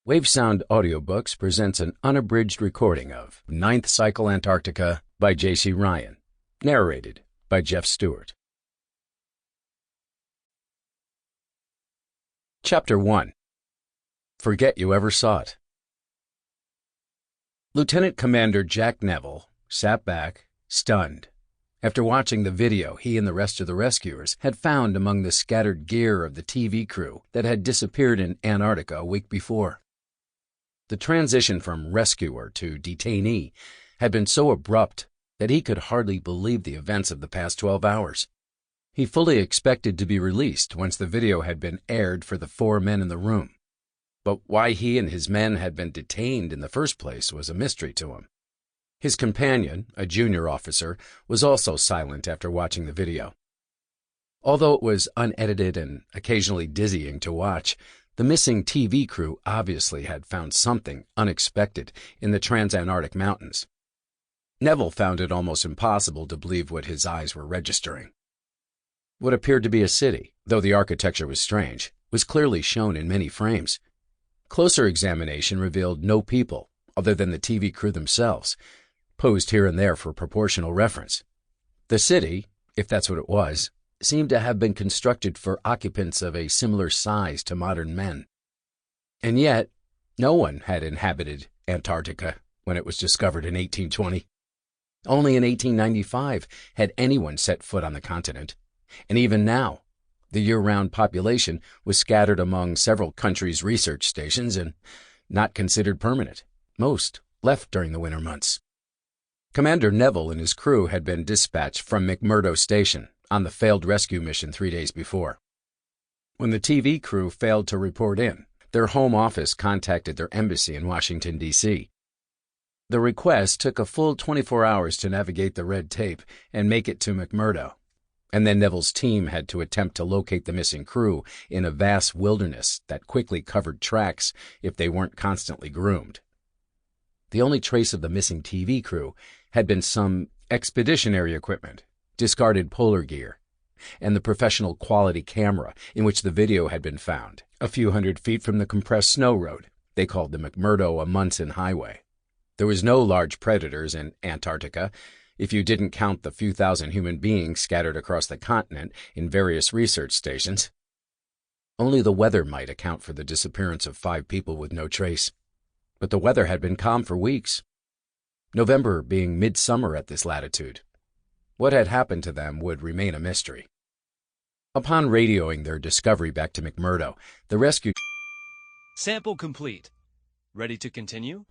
Wave Sound Audiobooks presents an unabridged recording of Ninth Cycle Antarctica by J.C. Ryan, narrated by Jeff Stewart. Chapter 1. Forget You Ever Saw It. Lieutenant Commander Jack Neville sat back, stunned, after watching the video he and the rest of the rescuers had found among the scattered gear of the TV crew that had disappeared in Antarctica a week before. The transition from rescuer to detainee had been so abrupt that he could hardly believe the events of the past 12 hours. He fully expected to be released once the video had been aired for the 4 men in the room. But why he and his men had been detained in the first place was a mystery to him. His companion, a junior officer, was also silent after watching the video. Although it was unedited and occasionally dizzying to watch, the missing TV crew obviously had found something unexpected in the Transantarctic Mountains. Neville found it almost impossible to believe what his eyes were registering. What appeared to be a city, though the architecture was strange, was clearly shown in many frames. Closer examination revealed no people, other than the TV crew themselves, posed here and there for proportional reference. The city, if that's what it was, seemed to have been constructed for occupants of a similar size to modern men. And yet, no one had inhabited Antarctica when it was discovered in 1820. Only in 1895 had anyone set foot on the continent, and even now, the year-round population was scattered among several countries' research stations and not considered permanent. Most left during the winter months. Commander Neville and his crew had been dispatched from McMurdo Station on the failed rescue mission 3 days before. When the TV crew failed to report in, their home office contacted their embassy in Washington, D.C. The request took a full 24 hours to navigate the red tape and make it to McMurdo, and then Neville's team had to attempt to locate the missing crew in a vast wilderness that quickly covered tracks if they weren't constantly groomed. The only trace of the missing TV crew had been some expeditionary equipment, discarded polar gear, and the professional quality camera in which the video had been found, a few hundred feet from the compressed snow road. They called the McMurdo a Munson highway. There was no large predators in Antarctica, if you didn't count the few thousand human beings scattered across the continent in various research stations. Only the weather might account for the disappearance of 5 people with no trace. But the weather had been calm for weeks, November being midsummer at this latitude. What had happened to them would remain a mystery. Upon radioing their discovery back to McMurdo, the rescue... Sample complete. Ready to continue?